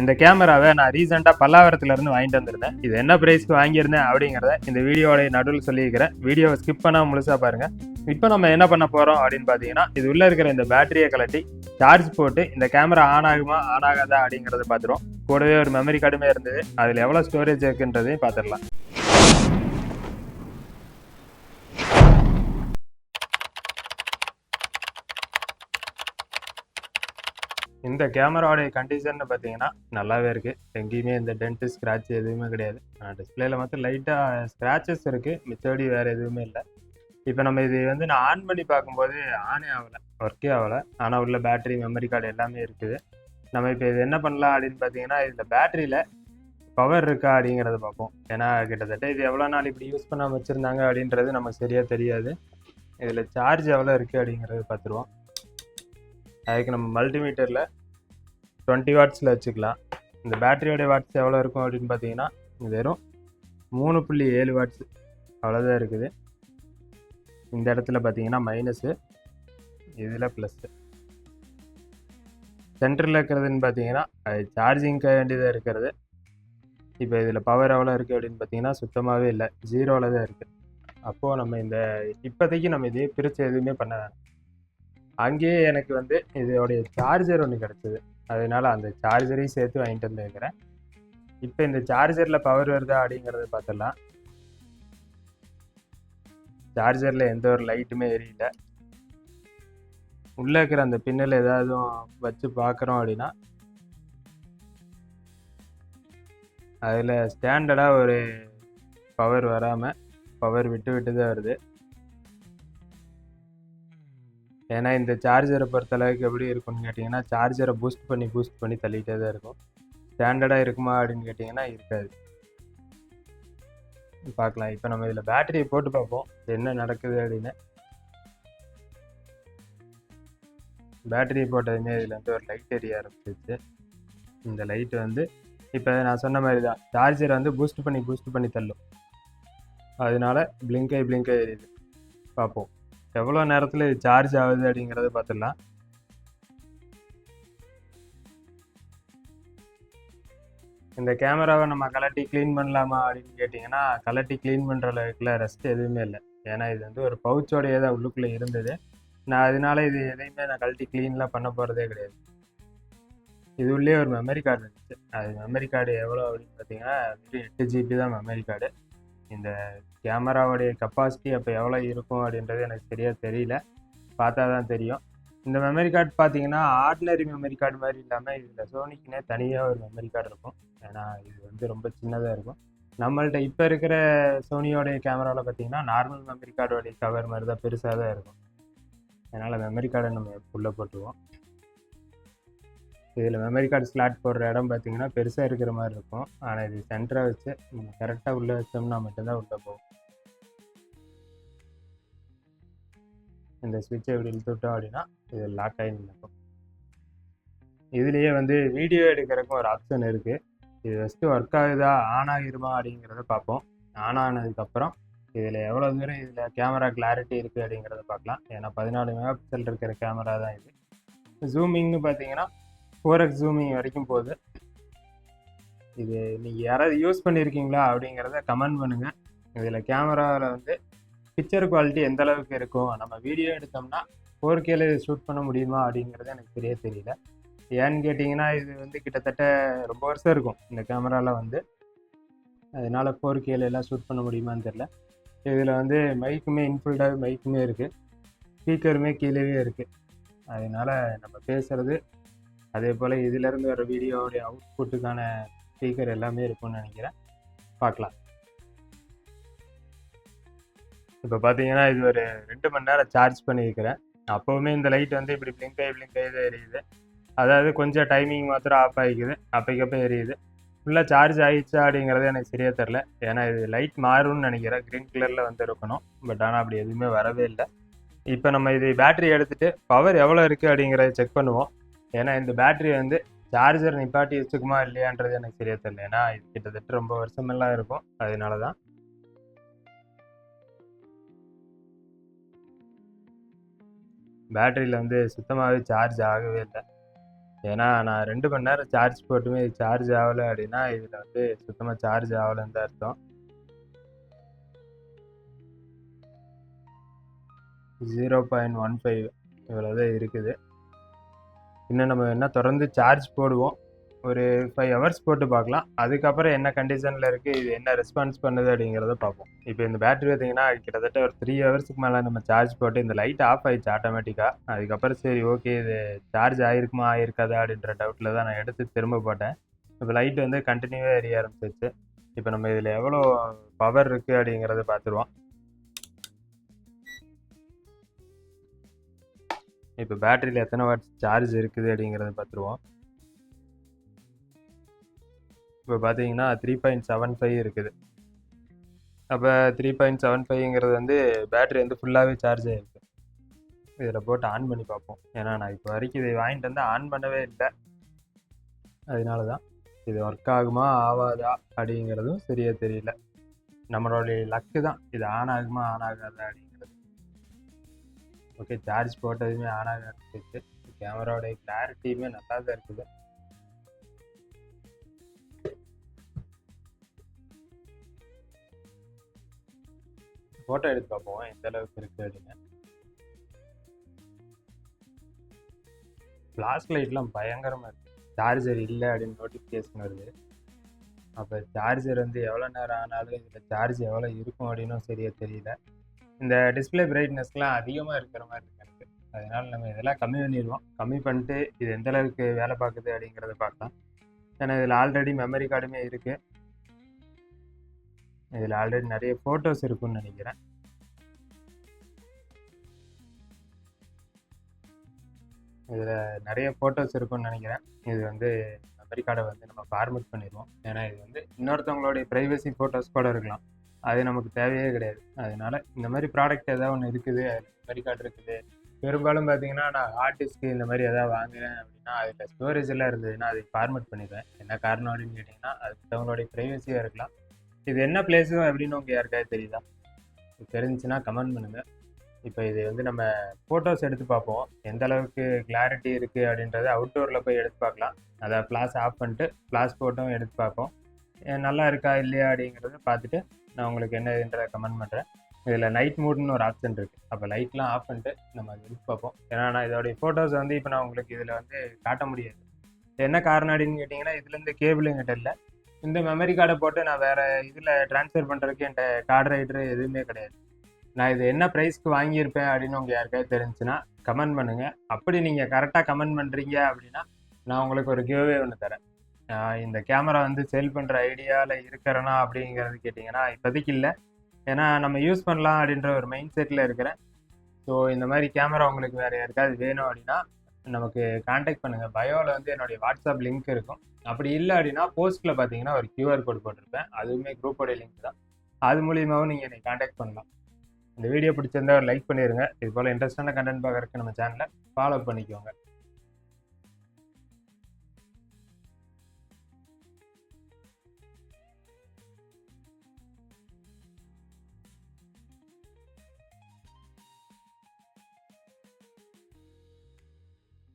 இந்த கேமராவை நான் ரீசெண்டாக பல்லாவரத்துலேருந்து வாங்கிட்டு வந்திருந்தேன். இது என்ன ப்ரைஸ்க்கு வாங்கியிருந்தேன் அப்படிங்கிறத இந்த வீடியோடைய நடுவில் சொல்லியிருக்கிறேன். வீடியோவை ஸ்கிப் பண்ணால் முழுசாக பாருங்கள். இப்போ நம்ம என்ன பண்ண போகிறோம் அப்படின்னு பார்த்தீங்கன்னா, இது உள்ளே இருக்கிற இந்த பேட்டரியை கலட்டி சார்ஜ் போட்டு இந்த கேமரா ஆன் ஆகுமா ஆன் ஆகாதா அப்படிங்கிறத பார்த்துருவோம். கூடவே ஒரு மெமரி கார்டுமே இருந்தது. அதில் எவ்வளோ ஸ்டோரேஜ் இருக்குன்றதையும் பார்த்துடலாம். இந்த கேமராவுடைய கண்டிஷன் பார்த்தீங்கன்னா நல்லாவே இருக்குது. எங்கேயுமே இந்த டென்ட்டு ஸ்க்ராட்ச் எதுவுமே கிடையாது. டிஸ்பிளேல மட்டும் லைட்டாக ஸ்க்ராச்சஸ் இருக்குது, மிச்சபடி வேறு எதுவுமே இல்லை. இப்போ நம்ம இது வந்து நான் ஆன் பண்ணி பார்க்கும்போது ஆனே ஆகலை, ஒர்க்கே ஆகலை. ஆனால் உள்ள பேட்டரி, மெமரி கார்டு எல்லாமே இருக்குது. நம்ம இப்போ இது என்ன பண்ணலாம் அப்படின்னு பார்த்தீங்கன்னா, இந்த பேட்டரியில் பவர் இருக்கா அப்படிங்கிறத பார்ப்போம். ஏன்னா கிட்டத்தட்ட இது எவ்வளோ நாள் இப்படி யூஸ் பண்ணாமல் வச்சுருந்தாங்க அப்படின்றது நமக்கு சரியாக தெரியாது. இதில் சார்ஜ் எவ்வளோ இருக்குது அப்படிங்கிறது பார்த்துருவோம். அதுக்கு நம்ம மல்டிமீட்டரில் 20 வாட்ஸில் வச்சுக்கலாம். இந்த பேட்டரியோடைய வாட்ஸ் எவ்வளோ இருக்கும் அப்படின்னு பார்த்தீங்கன்னா, வெறும் 3.7 வாட்ஸ் அவ்வளோதான் இருக்குது. இந்த இடத்துல பார்த்தீங்கன்னா மைனஸு, இதில் ப்ளஸ்ஸு. சென்டரில் இருக்கிறதுன்னு பார்த்தீங்கன்னா அது சார்ஜிங்காக வேண்டியதாக இருக்கிறது. இப்போ இதில் பவர் எவ்வளோ இருக்குது அப்படின்னு பார்த்தீங்கன்னா சுத்தமாகவே இல்லை, 0வில் தான் இருக்குது. அப்போது நம்ம இந்த இப்போதைக்கு நம்ம இதே பிரித்து எதுவுமே பண்ண வேணாம். அங்கேயே எனக்கு வந்து இதோடைய சார்ஜர் ஒன்று கிடச்சிது. அதனால அந்த சார்ஜரையும் சேர்த்து வாங்கிட்டு வந்துருக்கிறேன். இப்போ இந்த சார்ஜரில் பவர் வருதா அப்படிங்கிறத பார்த்துடலாம். சார்ஜரில் எந்த ஒரு லைட்டுமே எரியல. உள்ளே இருக்கிற அந்த பின்னில் ஏதாவது வச்சு பார்க்குறோம் அப்படின்னா அதில் ஸ்டாண்டர்டாக ஒரு பவர் வராமல் பவர் விட்டு விட்டு தான் வருது. ஏன்னா இந்த சார்ஜரை பொறுத்தளவுக்கு எப்படி இருக்கும்னு கேட்டிங்கன்னா, சார்ஜரை பூஸ்ட் பண்ணி தள்ளிகிட்டே தான் இருக்கும். ஸ்டாண்டர்டாக இருக்குமா அப்படின்னு கேட்டிங்கன்னா இருக்காது. பார்க்கலாம். இப்போ நம்ம இதில் பேட்டரியை போட்டு பார்ப்போம் என்ன நடக்குது அப்படின்னு. பேட்டரியை போட்டதுமே இதில் வந்து ஒரு லைட் எரிய ஆரம்பிச்சிச்சு. இந்த லைட் வந்து இப்போ நான் சொன்ன மாதிரி தான், சார்ஜரை வந்து பூஸ்ட் பண்ணி தள்ளும். அதனால பிளிங்காய் எரியுது. பார்ப்போம் எவ்வளோ நேரத்தில் இது சார்ஜ் ஆகுது அப்படிங்கிறத பார்த்துடலாம். இந்த கேமராவை நம்ம கலட்டி க்ளீன் பண்ணலாமா அப்படின்னு கேட்டிங்கன்னா, கலட்டி க்ளீன் பண்ணுற அளவுக்குல ரெஸ்ட் எதுவுமே இல்லை. ஏன்னா இது வந்து ஒரு பவுச்சோடையே தான் உள்ளுக்குள்ளே இருந்தது. நான் அதனால இது எதையுமே நான் கழட்டி க்ளீன்லாம் பண்ண போகிறதே கிடையாது. இது உள்ளே ஒரு மெமரி கார்டு இருந்துச்சு. அது மெமரி கார்டு எவ்வளோ அப்படின்னு பார்த்தீங்கன்னா 8 GB தான் மெமரி கார்டு. இந்த கேமராவுடைய கெப்பாசிட்டி அப்போ எவ்வளோ இருக்கும் அப்படின்றது எனக்கு சரியாக தெரியல, பார்த்தா தான் தெரியும். இந்த மெமரி கார்டு பார்த்தீங்கன்னா ஆர்டினரி மெமரி கார்டு மாதிரி இல்லாமல் இதில் சோனிக்குன்னே தனியாக ஒரு மெமரி கார்டு இருக்கும். ஏன்னா இது வந்து ரொம்ப சின்னதாக இருக்கும். நம்மள்ட்ட இப்போ இருக்கிற சோனியோடைய கேமராவில் பார்த்தீங்கன்னா நார்மல் மெமரி கார்டோடைய கவர் மாதிரி தான் பெருசாக தான் இருக்கும். அதனால் மெமரி கார்டை நம்ம உள்ளே போட்டுருவோம். இதில் மெமரி கார்டு ஸ்லாட் போடுற இடம் பார்த்தீங்கன்னா பெருசாக இருக்கிற மாதிரி இருக்கும். ஆனால் இது சென்டராக வச்சு நம்ம கரெக்டாக உள்ளே வச்சோம்னா மட்டும்தான் உள்ளே போகும். இந்த ஸ்விட்சை இப்படி இழுத்துட்டோம் அப்படின்னா இது லாக் ஆகி நிற்கும். இதுலேயே வந்து வீடியோ எடுக்கிறதுக்கும் ஒரு ஆப்ஷன் இருக்குது. இது ஃபஸ்ட்டு ஒர்க் ஆகுதா ஆன் ஆகிருமா அப்படிங்கிறத பார்ப்போம். ஆன் ஆனதுக்கப்புறம் இதில் எவ்வளோ தூரம் இதில் கேமரா கிளாரிட்டி இருக்குது அப்படிங்கிறத பார்க்கலாம். ஏன்னா 14 மெகா பிக்சல் இருக்கிற கேமரா தான் இது. ஜூமிங்னு பார்த்தீங்கன்னா 4x ஜூமிங் வரைக்கும் போகுது. இது நீங்கள் யாராவது யூஸ் பண்ணியிருக்கீங்களா அப்படிங்கிறத கமெண்ட் பண்ணுங்கள். இதில் கேமராவில் வந்து பிக்சர் குவாலிட்டி எந்த அளவுக்கு இருக்கும், நம்ம வீடியோ எடுத்தோம்னா 4Kல ஷூட் பண்ண முடியுமா அப்படிங்கிறது எனக்கு சரியாக தெரியல. ஏன்னு கேட்டிங்கன்னா இது வந்து கிட்டத்தட்ட ரொம்ப வருஷம் இருக்கும் இந்த கேமராவில் வந்து. அதனால் 4Kல எல்லாம் ஷூட் பண்ண முடியுமான்னு தெரில. இதில் வந்து மைக்குமே இன்ஃபில்டாக மைக்குமே இருக்குது, ஸ்பீக்கருமே கீழேயே இருக்குது. அதனால் நம்ம பேசுகிறது அதே போல் இதிலேருந்து வர வீடியோவுடைய அவுட்புட்டுக்கான ஸ்பீக்கர் எல்லாமே இருக்கும்னு நினைக்கிறேன். பார்க்கலாம். இப்போ பார்த்தீங்கன்னா இது ஒரு 2 மணி நேரம் சார்ஜ் பண்ணியிருக்கிறேன். அப்போவுமே இந்த லைட் வந்து இப்படி பிளிங்க் ஆகி தான் எரியுது. அதாவது கொஞ்சம் டைமிங் மாத்திரம் ஆஃப் ஆகிக்குது, அப்போக்கப்போ எரியுது. ஃபுல்லாக சார்ஜ் ஆகிடுச்சா அப்படிங்கிறது எனக்கு சரியாக தெரில. ஏன்னா இது லைட் மாறும்னு நினைக்கிறேன், க்ரீன் கலரில் வந்து இருக்கணும். பட் ஆனால் அப்படி எதுவுமே வரவே இல்லை. இப்போ நம்ம இது பேட்டரி எடுத்துகிட்டு பவர் எவ்வளோ இருக்குது அப்படிங்கிறத செக் பண்ணுவோம். ஏன்னா இந்த பேட்டரி வந்து சார்ஜர் நிப்பாட்டி வச்சுக்குமா இல்லையான்றது எனக்கு சரியாக தெரியல. ஏன்னா இது கிட்டத்தட்ட ரொம்ப வருஷமெல்லாம் இருக்கும். அதனால தான் பேட்டரியில் வந்து சுத்தமாகவே சார்ஜ் ஆகவே இல்லை. ஏன்னா நான் 2 மணி நேரம் சார்ஜ் போட்டுமே இது சார்ஜ் ஆகலை அப்படின்னா இதில் வந்து சுத்தமாக சார்ஜ் ஆகலைன்னு தான் அர்த்தம். 0.15 இவ்வளோதான் இருக்குது. இன்னும் நம்ம என்ன தொடர்ந்து சார்ஜ் போடுவோம். ஒரு 5 ஹவர்ஸ் போட்டு பார்க்கலாம். அதுக்கப்புறம் என்ன கண்டிஷனில் இருக்குது, இது என்ன ரெஸ்பான்ஸ் பண்ணுது அப்படிங்கிறத பார்ப்போம். இப்போ இந்த பேட்டரி பார்த்தீங்கன்னா கிட்டத்தட்ட ஒரு 3 ஹவர்ஸுக்கு மேலே நம்ம சார்ஜ் போட்டு இந்த லைட் ஆஃப் ஆயிடுச்சு ஆட்டோமேட்டிக்காக. அதுக்கப்புறம் சரி ஓகே இது சார்ஜ் ஆகிருக்குமா ஆகிருக்காதா அப்படின்ற டவுட்டில் தான் நான் எடுத்து திரும்ப போட்டேன். இப்போ லைட் வந்து கண்டினியூவாக எரிய ஆரம்பிச்சிருச்சு. இப்போ நம்ம இதில் எவ்வளோ பவர் இருக்குது அப்படிங்கிறத பார்த்துருவோம். இப்போ பேட்டரியில் எத்தனை வாட்ஸ் சார்ஜ் இருக்குது அப்படிங்கிறத பார்த்துருவோம். இப்போ பார்த்தீங்கன்னா 3.75 இருக்குது. அப்போ 3.75ங்கிறது வந்து பேட்டரி வந்து ஃபுல்லாகவே சார்ஜ் ஆகிருக்கு. இதில் போட்டு ஆன் பண்ணி பார்ப்போம். ஏன்னா நான் இப்போ வரைக்கும் இதை வாங்கிட்டு வந்து ஆன் பண்ணவே இல்லை. அதனால தான் இது ஒர்க் ஆகுமா ஆகாதா அப்படிங்கிறதும் சரியாக தெரியல. நம்மளுடைய லக்கு தான் இது ஆன் ஆகுமா ஆன் ஆகாதா அப்படிங்கிறது. ஓகே, சார்ஜ் போட்டதுமே ஆன் ஆக ஆரம்பிச்சிருச்சு. கேமராவுடைய கிளாரிட்டியுமே நல்லா தான் இருக்குது. ஃபோட்டோ எடுத்து பார்ப்போம் எந்த அளவுக்கு இருக்குது அப்படின்னு. ஃப்ளாஷ் லைட்லாம் பயங்கரமாக இருக்குது. சார்ஜர் இல்லை அப்படின்னு நோட்டிஃபிகேஷன் வருது. அப்போ சார்ஜர் வந்து எவ்வளோ நேரம் ஆனாலும் இதில் சார்ஜ் எவ்வளோ இருக்கும் அப்படின்னும் சரியாக தெரியல. இந்த டிஸ்பிளே பிரைட்னஸ்லாம் அதிகமாக இருக்கிற மாதிரி இருக்கு எனக்கு. அதனால் நம்ம இதெல்லாம் கம்மி பண்ணிடுவோம். கம்மி பண்ணிட்டு இது எந்த அளவுக்கு வேலை பார்க்குது அப்படிங்கிறத பார்க்கலாம். ஏன்னா இதில் ஆல்ரெடி மெமரி கார்டுமே இருக்குது. இதில் ஆல்ரெடி நிறைய ஃபோட்டோஸ் இருக்குன்னு நினைக்கிறேன். இதில் நிறைய ஃபோட்டோஸ் இருக்குன்னு நினைக்கிறேன். இது வந்து மெமரி கார்டை வந்து நம்ம ஃபார்மேட் பண்ணிடுவோம். ஏன்னா இது வந்து இன்னொருத்தவங்களுடைய ப்ரைவசி ஃபோட்டோஸ் கூட இருக்கலாம். அது நமக்கு தேவையே கிடையாது. அதனால இந்த மாதிரி ப்ராடக்ட் ஏதாவது ஒன்று இருக்குது, அதில் மெமரி கார்டு இருக்குது. பெரும்பாலும் பார்த்தீங்கன்னா நான் ஹார்ட் டிஸ்க்கு இந்த மாதிரி எதாவது வாங்குறேன் அப்படின்னா அதில் ஸ்டோரேஜ் எல்லாம் இருந்ததுன்னா அதை ஃபார்மேட் பண்ணிடுவேன். என்ன காரணம் அப்படின்னு கேட்டிங்கன்னா அது மற்றவங்களுடைய ப்ரைவசியாக இருக்கலாம். இது என்ன பிளேஸு அப்படின்னு உங்களுக்கு யாருக்காவது தெரியுதா? தெரிஞ்சுன்னா கமெண்ட் பண்ணுங்கள். இப்போ இது வந்து நம்ம ஃபோட்டோஸ் எடுத்து பார்ப்போம். எந்த அளவுக்கு கிளாரிட்டி இருக்குது அப்படின்றத அவுட்டோரில் போய் எடுத்து பார்க்கலாம். அதை ஃப்ளாஷ் ஆஃப் பண்ணிட்டு ஃப்ளாஷ் ஃபோட்டோவும் எடுத்து பார்ப்போம். நல்லா இருக்கா இல்லையா அப்படிங்கிறத பார்த்துட்டு நான் உங்களுக்கு என்ன இதுன்றதை கமெண்ட் பண்ணுறேன். இதில் நைட் மூட்னு ஒரு ஆப்ஷன் இருக்குது. அப்போ லைட்லாம் ஆஃப் பண்ணிட்டு நம்ம அதை எடுத்து பார்ப்போம். ஏன்னா நான் இதோடைய ஃபோட்டோஸ் வந்து இப்போ நான் உங்களுக்கு இதில் வந்து காட்ட முடியாது. என்ன காரணம் அப்படின்னு கேட்டிங்கன்னா இதுலேருந்து கேபிள் என்கிட்ட இல்லை. இந்த மெமரி கார்டை போட்டு நான் வேறு இதில் ட்ரான்ஸ்ஃபர் பண்ணுறதுக்கு என்கிட்ட கார்டு ரைட்டரு எதுவுமே கிடையாது. நான் இது என்ன ப்ரைஸ்க்கு வாங்கியிருப்பேன் அப்படின்னு உங்களுக்கு யாருக்காவது தெரிஞ்சுன்னா கமெண்ட் பண்ணுங்கள். அப்படி நீங்கள் கரெக்டாக கமெண்ட் பண்ணுறீங்க அப்படின்னா நான் உங்களுக்கு ஒரு கிவ்அவே ஒன்று தரேன். இந்த கேமரா வந்து செல் பண்ணுற ஐடியாவில் இருக்கிறேன்னா அப்படிங்கிறது கேட்டிங்கன்னா இப்போதைக்கு இல்லை. ஏன்னா நம்ம யூஸ் பண்ணலாம் அப்படின்ற ஒரு மைண்ட் செட்டில் இருக்கிறேன். ஸோ இந்த மாதிரி கேமரா உங்களுக்கு வேறு யாருக்காவது வேணும் அப்படின்னா நமக்கு கான்டாக்ட் பண்ணுங்கள். பயோவில் வந்து என்னுடைய வாட்ஸ்அப் லிங்க் இருக்கும். அப்படி இல்லை அப்படின்னா போஸ்ட்டில் பார்த்தீங்கன்னா ஒரு QR கோட் போட்டிருப்பேன். அதுவுமே குரூப்போடைய லிங்க் தான். அது மூலியமாகவும் நீங்கள் என்னை கான்டாக்ட் பண்ணலாம். இந்த வீடியோ பிடிச்சிருந்தா ஒரு லைக் பண்ணிடுங்க. இது போல் இன்ட்ரெஸ்டான கண்டென்ட் பார்க்குறதுக்கு நம்ம சேனலை ஃபாலோ பண்ணிக்கோங்க.